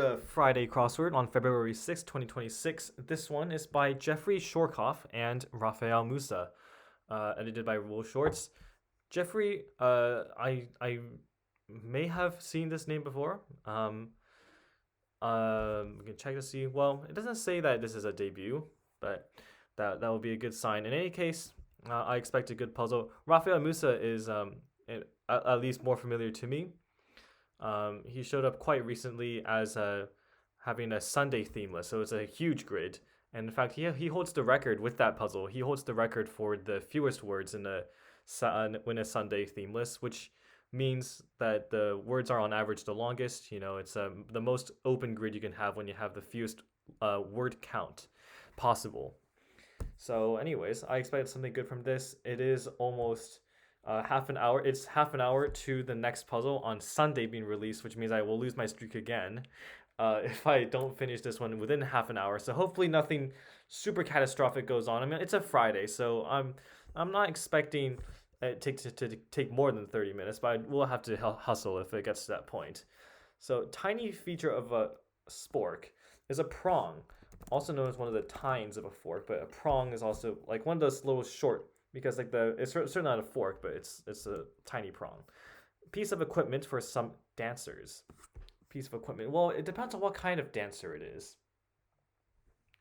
The Friday crossword on February 6, 2026. This one is by Jeffrey Shorkoff and Rafael Musa, edited by Rule Shorts. Jeffrey, I may have seen this name before. We can check to see. Well, it doesn't say that this is a debut, but that will be a good sign. In any case, I expect a good puzzle. Rafael Musa is at least more familiar to me. He showed up quite recently as having a Sunday themeless, so it's a huge grid. And in fact, he holds the record with that puzzle. He holds the record for the fewest words in a Sunday themeless, which means that the words are on average the longest. It's the most open grid you can have when you have the fewest word count possible. So, anyways, I expect something good from this. It is almost half an hour. It's half an hour to the next puzzle on Sunday being released, which means I will lose my streak again if I don't finish this one within half an hour. So hopefully nothing super catastrophic goes on. I mean, it's a Friday, so I'm not expecting it to take more than 30 minutes, but I will have to hustle if it gets to that point. So tiny feature of a spork is a prong, also known as one of the tines of a fork, but a prong is also like one of those little short, because like it's certainly not a fork, but it's a tiny prong. Piece of equipment for some dancers. Piece of equipment. Well, it depends on what kind of dancer it is.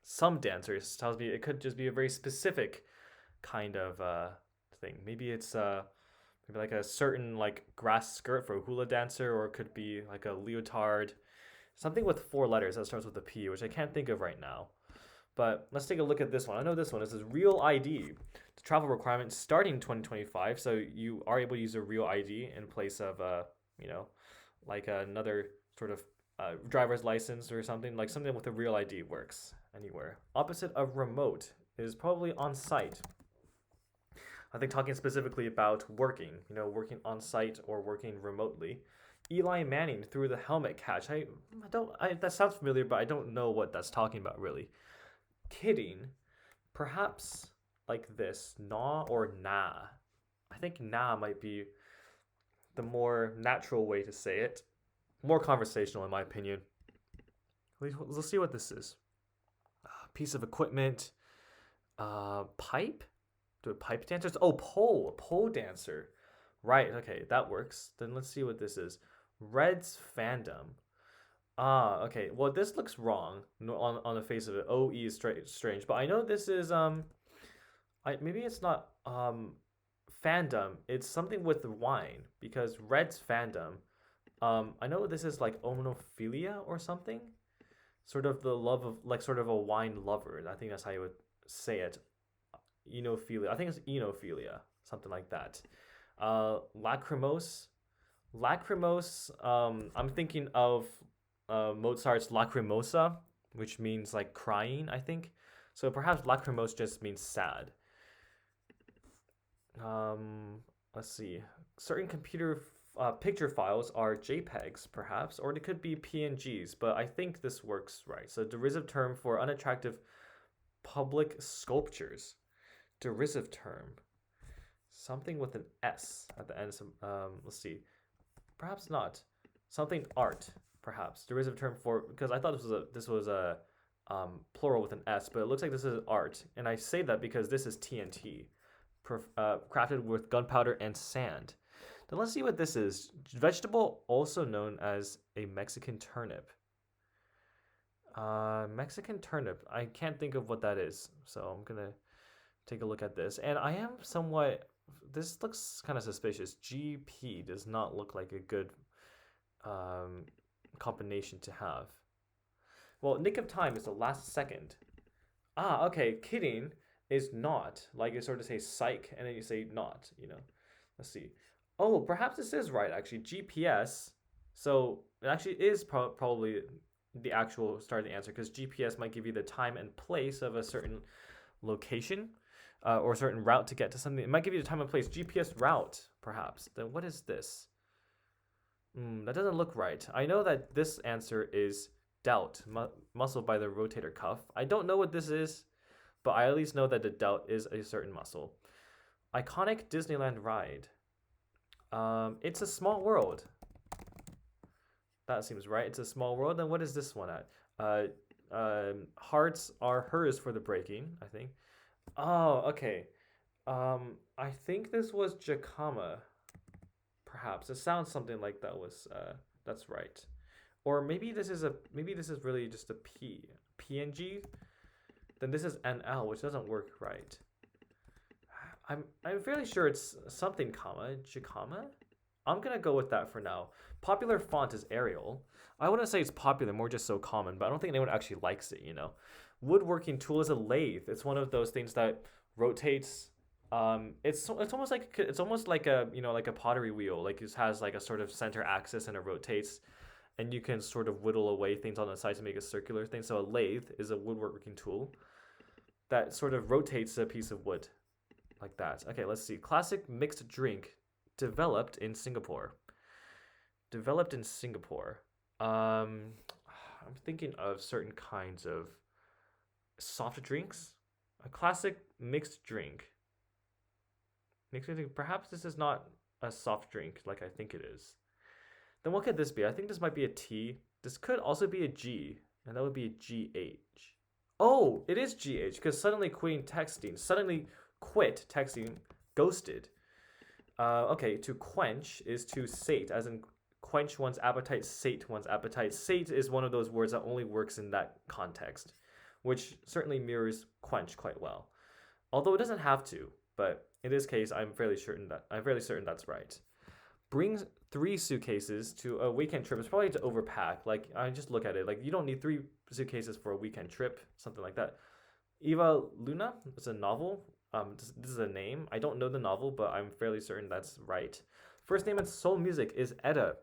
Some dancers tells me it could just be a very specific kind of thing. Maybe it's maybe like a certain like grass skirt for a hula dancer, or it could be like a leotard. Something with 4 letters that starts with a P, which I can't think of right now. But let's take a look at this one. I know this one. This is real ID. The travel requirement starting 2025, so you are able to use a real ID in place of like another sort of driver's license or something. Like something with a real ID works anywhere. Opposite of remote is probably on site. I think talking specifically about working, working on site or working remotely. Eli Manning through the helmet catch. That sounds familiar, but I don't know what that's talking about really. Kidding, perhaps like this, nah or nah. I think nah might be the more natural way to say it. More conversational, in my opinion. Let's see what this is. Piece of equipment. Pipe? Do pipe dancers? Oh, pole dancer. Right, okay, that works. Then let's see what this is. Red's fandom. Okay. Well, this looks wrong on the face of it. OE is strange, but I know this is maybe it's not fandom. It's something with wine because Red's fandom. I know this is like onophilia or something. Sort of the love of like sort of a wine lover. I think that's how you would say it. Enophilia. I think it's enophilia, something like that. Lacrimose. Lacrimose. I'm thinking of Mozart's Lacrimosa, which means like crying, I think. So perhaps lacrimose just means sad. Let's see. Certain computer picture files are JPEGs, perhaps, or they could be PNGs, but I think this works right. So derisive term for unattractive public sculptures. Derisive term. Something with an S at the end. Let's see. Perhaps not. Something art. Perhaps derisive term for, because I thought this was a plural with an S, but it looks like this is art, and I say that because this is TNT, crafted with gunpowder and sand. Then let's see what this is. Vegetable, also known as a Mexican turnip. Mexican turnip. I can't think of what that is, so I'm gonna take a look at this, and I am somewhat. This looks kind of suspicious. GP does not look like a good combination to have. Well, nick of time is the last second. Okay. Kidding is not. Like you sort of say psych and then you say not, Let's see. Oh, perhaps this is right, actually. GPS. So it actually is probably the actual starting answer because GPS might give you the time and place of a certain location or a certain route to get to something. It might give you the time and place. GPS route, perhaps. Then what is this? That doesn't look right. I know that this answer is delt, muscle by the rotator cuff. I don't know what this is, but I at least know that the delt is a certain muscle. Iconic Disneyland ride. It's a small world. That seems right. It's a small world. Then what is this one at? Hearts are hers for the breaking, I think. Oh, okay. I think this was Jakama. Perhaps it sounds something like that was. That's right. Or maybe this is really just a PNG. Then this is NL, which doesn't work right. I'm fairly sure it's something comma Jakama. I'm gonna go with that for now. Popular font is Arial. I wouldn't say it's popular, more just so common, but I don't think anyone actually likes it, you know. Woodworking tool is a lathe. It's one of those things that rotates. It's almost like a like a pottery wheel. Like it has like a sort of center axis and it rotates, and you can sort of whittle away things on the side to make a circular thing. So a lathe is a woodworking tool that sort of rotates a piece of wood like that. Okay, let's see. Classic mixed drink developed in Singapore. Developed in Singapore. I'm thinking of certain kinds of soft drinks. A classic mixed drink. Makes me think perhaps this is not a soft drink like I think it is. Then what could this be? I think this might be a T. This could also be a G, and that would be a GH. Oh, it is GH because suddenly quit texting, ghosted. Okay, to quench is to sate, as in quench one's appetite, sate one's appetite. Sate is one of those words that only works in that context, which certainly mirrors quench quite well. Although it doesn't have to, but in this case, I'm fairly certain that's right. Brings 3 suitcases to a weekend trip. It's probably to overpack. Like I just look at it, like you don't need 3 suitcases for a weekend trip, something like that. Eva Luna, it's a novel. This is a name. I don't know the novel, but I'm fairly certain that's right. First name in soul music is Etta,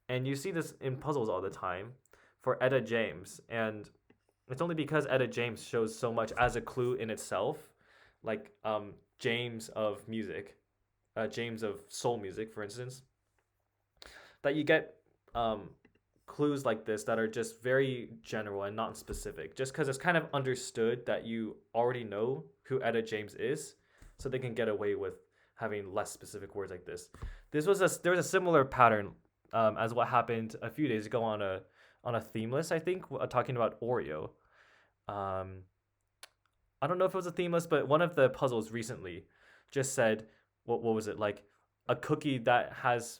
and you see this in puzzles all the time for Etta James, and it's only because Etta James shows so much as a clue in itself, like James of music, James of soul music, for instance, that you get clues like this that are just very general and not specific, just because it's kind of understood that you already know who Etta James is, so they can get away with having less specific words like this. There was a similar pattern as what happened a few days ago on a theme list, I think, talking about Oreo. I don't know if it was a theme list, but one of the puzzles recently just said, what was it, like a cookie that has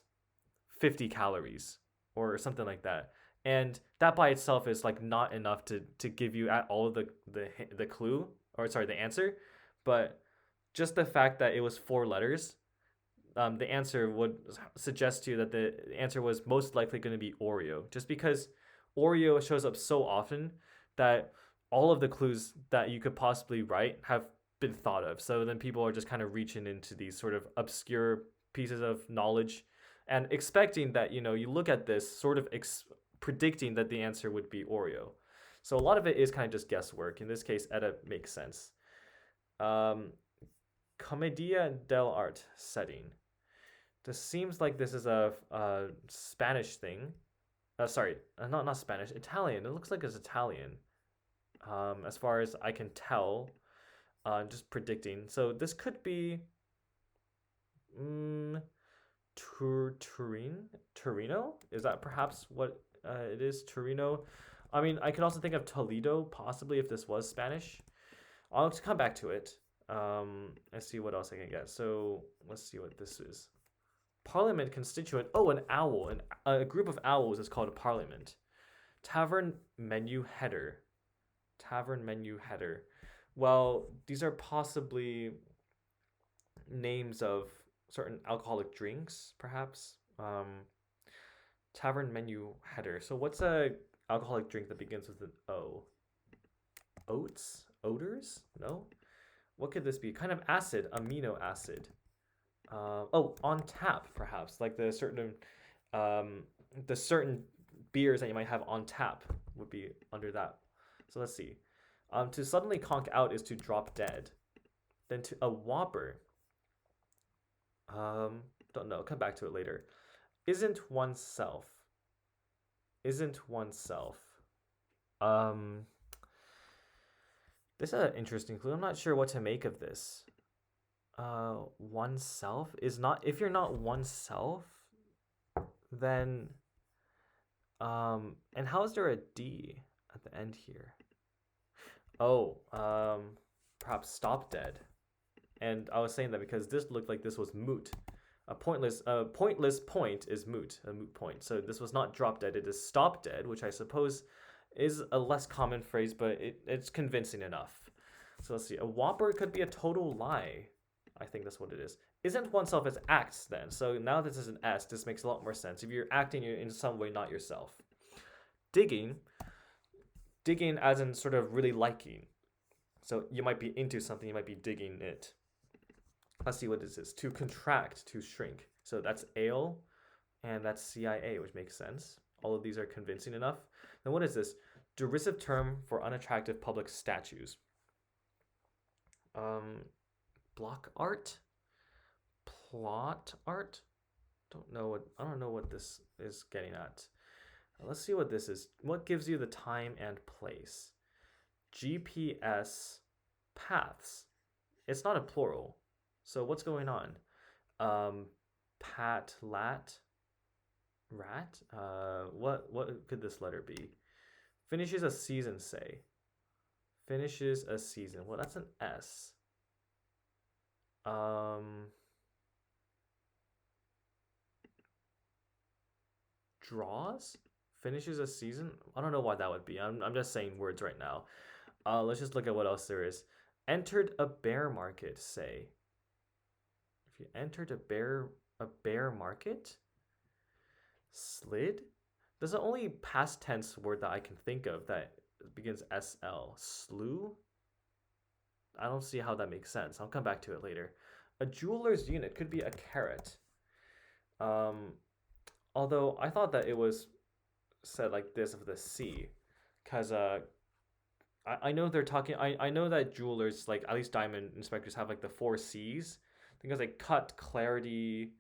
50 calories or something like that, and that by itself is like not enough to give you at all the clue, or sorry, the answer, but just the fact that it was 4 letters, the answer would suggest to you that the answer was most likely going to be Oreo, just because Oreo shows up so often that all of the clues that you could possibly write have been thought of. So then people are just kind of reaching into these sort of obscure pieces of knowledge and expecting that, you look at this sort of predicting that the answer would be Oreo. So a lot of it is kind of just guesswork. In this case, Etta makes sense. Commedia dell'arte setting. This seems like this is a Spanish thing. Sorry, not Spanish, Italian. It looks like it's Italian. As far as I can tell, just predicting. So this could be Torino? Is that perhaps what it is? Torino? I mean, I could also think of Toledo, possibly, if this was Spanish. I'll come back to it. Let's see what else I can get. So let's see what this is. Parliament constituent. Oh, an owl. A group of owls is called a parliament. Tavern menu header. Tavern menu header. Well, these are possibly names of certain alcoholic drinks, perhaps. Tavern menu header. So what's a alcoholic drink that begins with an O? Oats? Odors? No? What could this be? Kind of acid, amino acid. On tap, perhaps. Like the certain beers that you might have on tap would be under that. So let's see. To suddenly conk out is to drop dead. Then to a whopper. Don't know. Come back to it later. Isn't oneself. Isn't oneself. This is an interesting clue. I'm not sure what to make of this. Oneself is not. If you're not oneself, then And how is there a D at the end here? Oh, perhaps stop dead. And I was saying that because this looked like this was moot. A pointless point is moot, a moot point. So this was not drop dead, it is stop dead, which I suppose is a less common phrase, but it's convincing enough. So let's see. A whopper could be a total lie. I think that's what it is. Isn't oneself as acts then? So now this is an S, this makes a lot more sense. If you're acting, you're in some way not yourself. Digging as in sort of really liking. So you might be into something, you might be digging it. Let's see what this is. To contract, to shrink. So that's ale, and that's CIA, which makes sense. All of these are convincing enough. Then what is this? Derisive term for unattractive public statues. Block art? Plot art? I don't know what this is getting at. Let's see what this is. What gives you the time and place? GPS paths. It's not a plural. So what's going on? Pat, lat, rat? What could this letter be? Finishes a season, say. Finishes a season. Well, that's an S. Draws? Finishes a season? I don't know why that would be. I'm just saying words right now. Let's just look at what else there is. Entered a bear market, say. If you entered a bear market? Slid? There's the only past tense word that I can think of that begins SL. Slew? I don't see how that makes sense. I'll come back to it later. A jeweler's unit could be a carat. Although I thought that it was said like this with a C, because I know they're talking. I know that jewelers, like at least diamond inspectors, have like the 4 C's. Because like cut, clarity,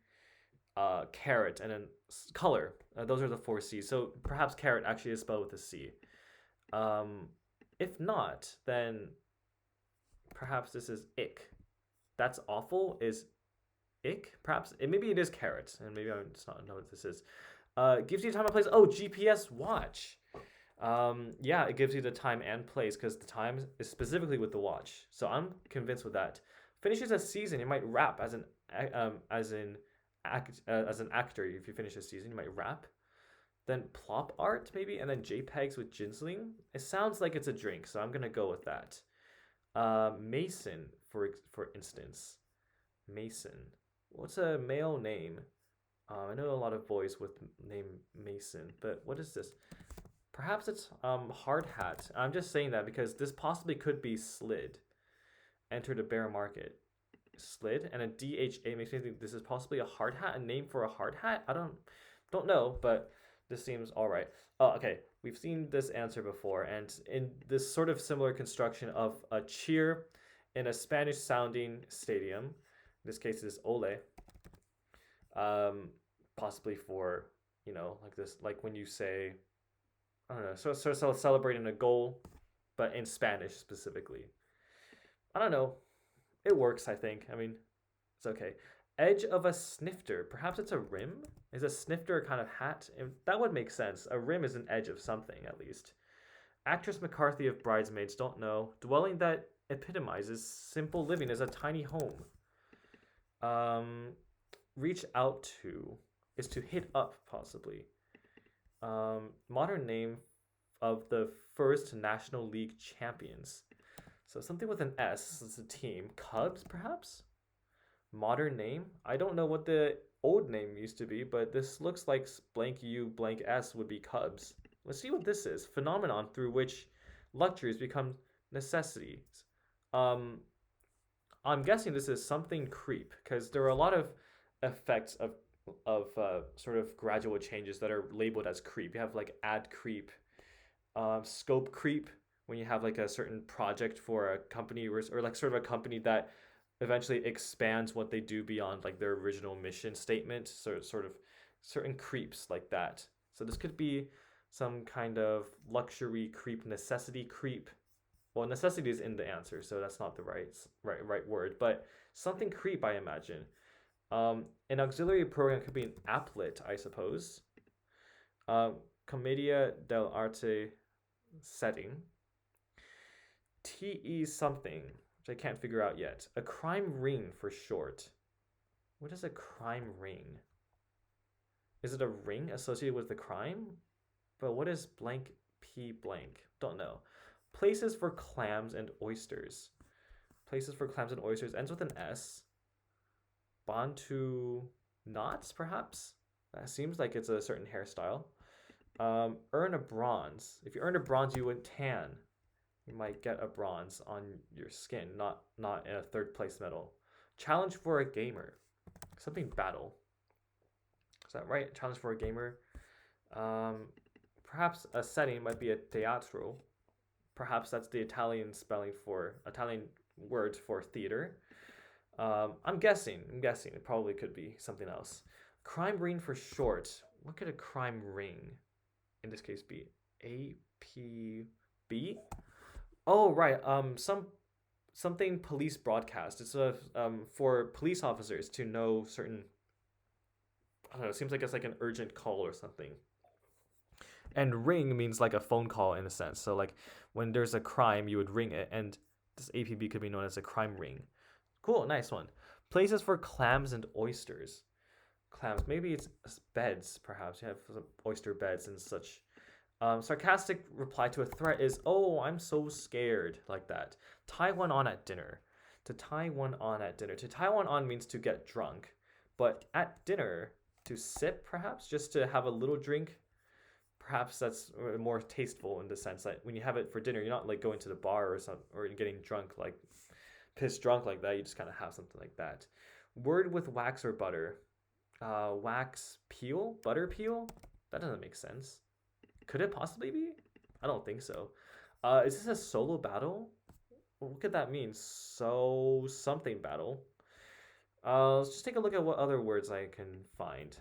carat, and then color. Those are the 4 C's. So perhaps carat actually is spelled with a C. If not, then perhaps this is ick. That's awful is ick. Perhaps maybe it is carat, and maybe I just not know what this is. Gives you time and place. Oh, GPS watch. Yeah, it gives you the time and place because the time is specifically with the watch. So I'm convinced with that. Finishes a season, you might rap as an actor. If you finish a season, you might rap. Then plop art maybe, and then JPEGs with ginsling. It sounds like it's a drink, so I'm gonna go with that. Mason, for instance. Mason. What's a male name? I know a lot of boys with name Mason, but what is this? Perhaps it's hard hat. I'm just saying that because this possibly could be slid. Entered a bear market. Slid and a DHA makes me think this is possibly a hard hat, a name for a hard hat. I don't know, but this seems all right. Oh, okay. We've seen this answer before, and in this sort of similar construction of a cheer in a Spanish-sounding stadium. In this case, it is ole. Possibly for like this, like when you say, I don't know, so celebrating a goal, but in Spanish specifically. I don't know. It works, I think. I mean, it's okay. Edge of a snifter. Perhaps it's a rim? Is a snifter a kind of hat? That would make sense. A rim is an edge of something, at least. Actress McCarthy of Bridesmaids, don't know. Dwelling that epitomizes simple living as a tiny home. Reach out to is to hit up, possibly. Modern name of the first National League champions. So something with an S is a team. Cubs, perhaps? Modern name? I don't know what the old name used to be, but this looks like blank U blank S would be Cubs. Let's see what this is. Phenomenon through which luxuries become necessities. I'm guessing this is something creep, because there are a lot of effects of sort of gradual changes that are labeled as creep. You have like ad creep, scope creep, when you have like a certain project for a company or like sort of a company that eventually expands what they do beyond like their original mission statement. So sort of certain creeps like that. So this could be some kind of luxury creep, necessity creep. Well, necessity is in the answer, so that's not the right word, but something creep, I imagine. An auxiliary program could be an applet, I suppose. Commedia dell'arte setting. TE something, which I can't figure out yet. A crime ring for short. What is a crime ring? Is it a ring associated with the crime? But what is blank P blank? Don't know. Places for clams and oysters. Places for clams and oysters ends with an S. Bantu knots, perhaps? That seems like it's a certain hairstyle. Earn a bronze. If you earn a bronze, you would tan. You might get a bronze on your skin, not in a third place medal. Challenge for a gamer. Something battle. Is that right? Challenge for a gamer. Perhaps a setting might be a teatro. Perhaps that's the Italian word for theater. I'm guessing. It probably could be something else. Crime ring for short. What could a crime ring in this case be? APB? Oh, right. Something police broadcast. It's for police officers to know certain. I don't know. It seems like it's like an urgent call or something. And ring means like a phone call in a sense. So like when there's a crime, you would ring it, and this APB could be known as a crime ring. Cool, nice one. Places for clams and oysters. Clams, maybe it's beds, perhaps. You have some oyster beds and such. Sarcastic reply to a threat is, oh, I'm so scared, like that. Tie one on at dinner. To tie one on at dinner. To tie one on means to get drunk. But at dinner, to sip, perhaps, just to have a little drink. Perhaps that's more tasteful in the sense that when you have it for dinner, you're not like going to the bar or something, or getting drunk, like pissed drunk like that. You just kind of have something like that. Word with wax or butter. Wax peel? Butter peel? That doesn't make sense. Could it possibly be? I don't think so. Is this a solo battle? What could that mean? So something battle. Let's just take a look at what other words I can find.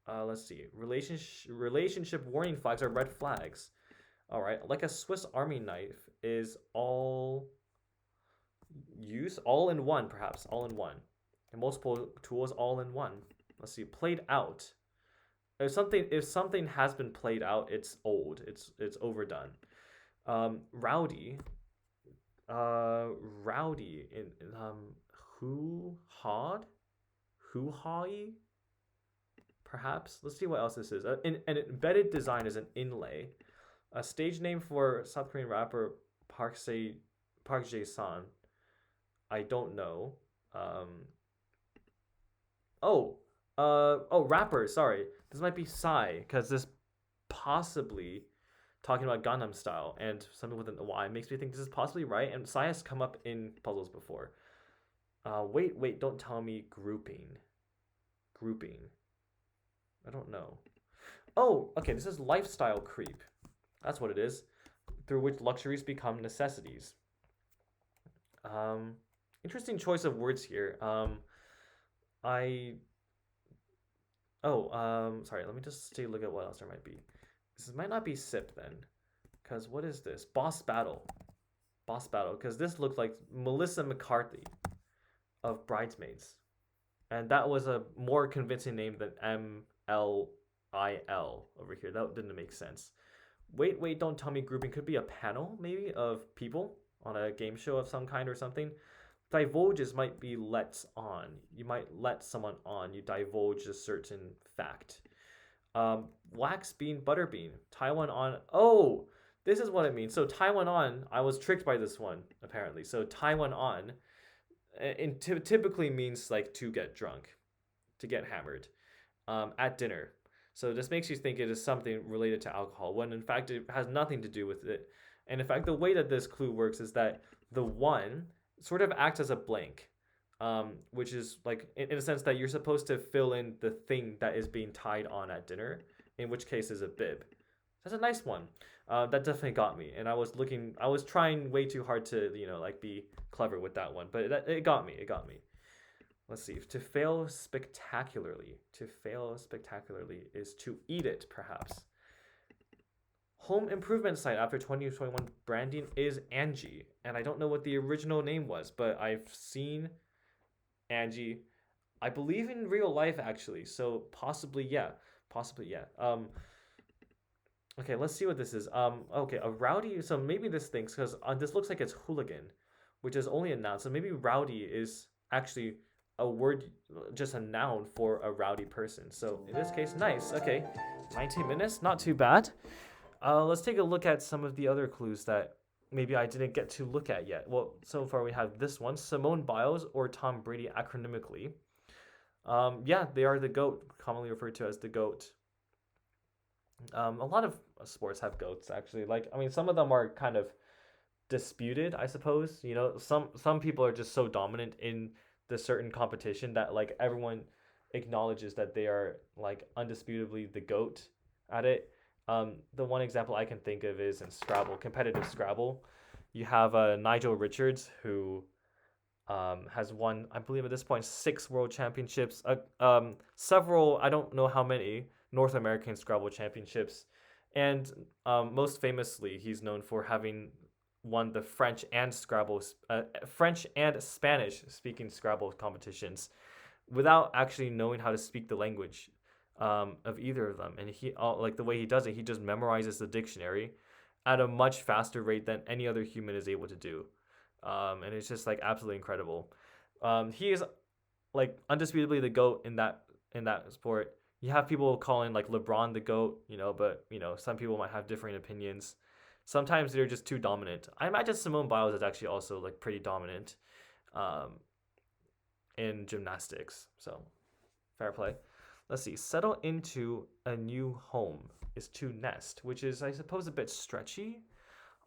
Let's see. Relationship warning flags are red flags. All right. Like a Swiss Army knife is all in one, perhaps. All in one. And multiple tools all in one. Let's see. Played out. If something has been played out, it's old. It's overdone. Rowdy. Rowdy in hoo-hawed? Perhaps. Let's see what else this is. An embedded design is an inlay. A stage name for South Korean rapper Park Jae-san. I don't know. Rapper. Sorry, this might be Psy, because this possibly talking about Gangnam Style and something with an Y makes me think this is possibly right. And Psy has come up in puzzles before. Wait, don't tell me grouping. I don't know. Oh, okay, this is lifestyle creep. That's what it is. Through which luxuries become necessities. Interesting choice of words here. Sorry, let me just take a look at what else there might be. This might not be sip then. Because what is this? Boss battle, because this looked like Melissa McCarthy of Bridesmaids. And that was a more convincing name than MLIL over here. That didn't make sense. Wait, don't tell me grouping could be a panel, maybe, of people on a game show of some kind or something. Divulges might be lets on. You might let someone on. You divulge a certain fact. Wax bean, butter bean. Taiwan on. Oh, this is what it means. So Taiwan on, I was tricked by this one, apparently. So Taiwan on typically means like to get drunk, to get hammered at dinner. So this makes you think it is something related to alcohol, when in fact it has nothing to do with it. And in fact, the way that this clue works is that the one sort of acts as a blank, which is like in a sense that you're supposed to fill in the thing that is being tied on at dinner, in which case is a bib. That's a nice one. That definitely got me, and I was trying way too hard to like be clever with that one, but it got me. Let's see. To fail spectacularly. To fail spectacularly is to eat it, perhaps. Home improvement site after 2021 branding is Angie, and I don't know what the original name was, but I've seen Angie, I believe in real life actually, so possibly yeah. Okay, let's see what this is. Okay, a rowdy. So maybe this thinks because this looks like it's hooligan, which is only a noun. So maybe rowdy is actually a word, just a noun for a rowdy person. So in this case, nice. Okay, 19 minutes, not too bad. Let's take a look at some of the other clues that maybe I didn't get to look at yet. Well, so far we have this one: Simone Biles or Tom Brady acronymically. Yeah, they are the GOAT, commonly referred to as the GOAT. A lot of sports have goats actually. Like I mean, some of them are kind of disputed, I suppose. You know, some people are just so dominant in the certain competition that like everyone acknowledges that they are like undisputably the goat at it. The one example I can think of is in Scrabble, competitive Scrabble. You have Nigel Richards who has won, I believe at this point, 6 world championships, several, I don't know how many, North American Scrabble championships. And most famously, he's known for having won the French and Spanish speaking Scrabble competitions without actually knowing how to speak the language of either of them. And like the way he does it, he just memorizes the dictionary at a much faster rate than any other human is able to do. And it's just like absolutely incredible. He is like undisputably the goat in that sport. You have people calling like LeBron the goat, you know, but you know some people might have differing opinions. Sometimes they're just too dominant. I imagine Simone Biles is actually also like pretty dominant um, in gymnastics. So fair play. Let's see. Settle into a new home is to nest, which is I suppose a bit stretchy.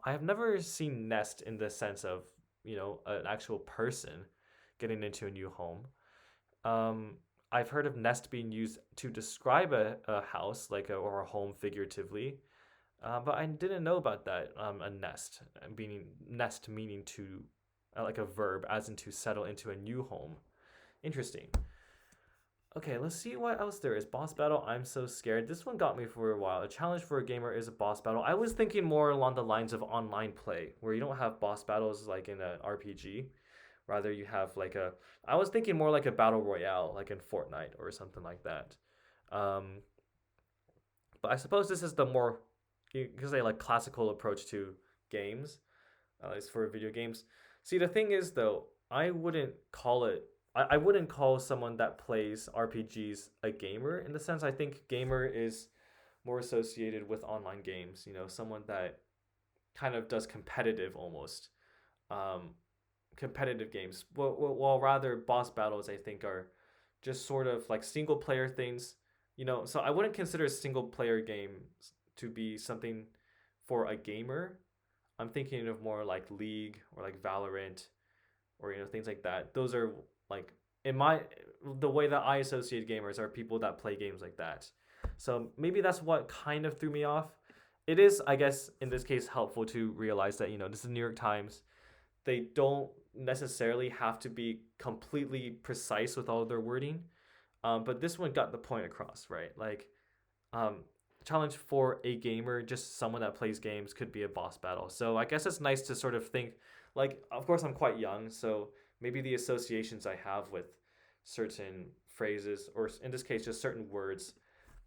I have never seen nest in the sense of an actual person getting into a new home. Um, I've heard of nest being used to describe a house or a home figuratively, but I didn't know about that. A nest meaning to like a verb, as in to settle into a new home. Interesting. Okay, let's see what else there is. Boss battle, I'm so scared. This one got me for a while. A challenge for a gamer is a boss battle. I was thinking more along the lines of online play, where you don't have boss battles like in an RPG. Rather, you have I was thinking more like a battle royale, like in Fortnite or something like that. Um, but I suppose this is the more, you could say, like classical approach to games, at least for video games. See, the thing is, though, I wouldn't call someone that plays RPGs a gamer in the sense I think gamer is more associated with online games. You know, someone that kind of does competitive almost. Um, Competitive games. While rather boss battles, I think, are just sort of like single player things. You know, so I wouldn't consider single player games to be something for a gamer. I'm thinking of more like League or like Valorant or things like that. Those are like in my the way that I associate gamers are people that play games like that. So maybe that's what kind of threw me off. It is, I guess, in this case, helpful to realize that this is New York Times. They don't necessarily have to be completely precise with all of their wording, but this one got the point across, right? Like, um, challenge for a gamer, just someone that plays games, could be a boss battle. So I guess it's nice to sort of think, like, of course I'm quite young, so maybe the associations I have with certain phrases, or in this case, just certain words,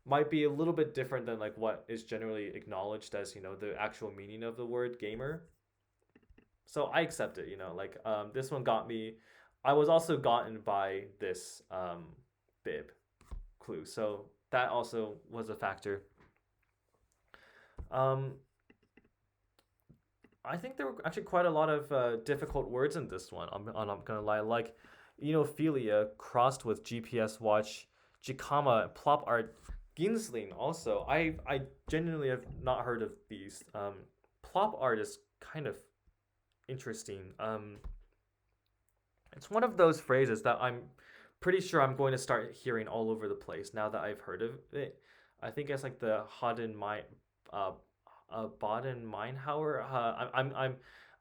might be a little bit different than like what is generally acknowledged as the actual meaning of the word gamer. So I accept it. This one got me. I was also gotten by this bib clue, so that also was a factor. Um, I think there were actually quite a lot of difficult words in this one. I'm not gonna lie, like Philia crossed with GPS watch, Jicama, plop art, Ginsling. Also, I genuinely have not heard of these. Plop art is kind of interesting. It's one of those phrases that I'm pretty sure I'm going to start hearing all over the place now that I've heard of it. I think it's like the Hoden my uh Baden Meinhauer.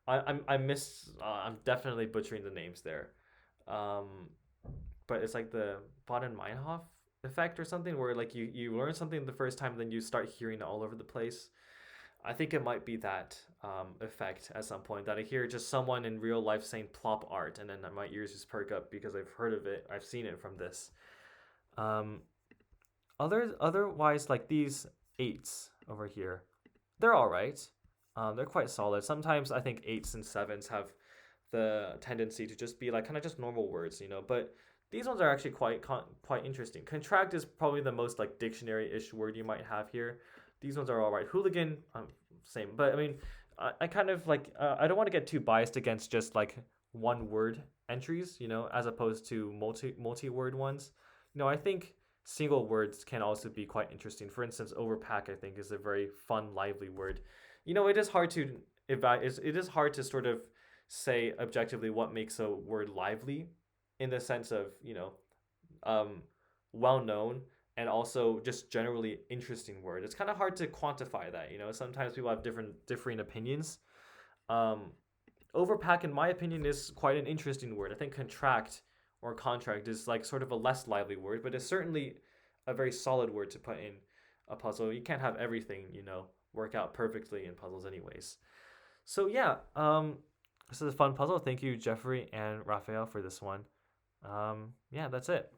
I'm definitely butchering the names there. Um, but it's like the Baden Meinhof effect or something where like you learn something the first time, then you start hearing it all over the place. I think it might be that effect at some point that I hear just someone in real life saying plop art, and then my ears just perk up because I've heard of it. I've seen it from this. Um, otherwise, like these eights over here. they're all right. They're quite solid. Sometimes I think eights and sevens have the tendency to just be like kind of just normal words, But these ones are actually quite interesting. Contract is probably the most like dictionary-ish word you might have here. These ones are all right. Hooligan, same. But I mean, I kind of like I don't want to get too biased against just like one word entries, as opposed to multi word ones. I think single words can also be quite interesting. For instance, overpack I think is a very fun, lively word. It is hard to it is hard to sort of say objectively what makes a word lively in the sense of, um, well known and also just generally interesting word. It's kind of hard to quantify that, Sometimes people have differing opinions. Um, overpack, in my opinion, is quite an interesting word. I think contract or contract is like sort of a less lively word, but it's certainly a very solid word to put in a puzzle. You can't have everything, work out perfectly in puzzles, anyways. So yeah, this is a fun puzzle. Thank you, Jeffrey and Raphael, for this one. Yeah, that's it.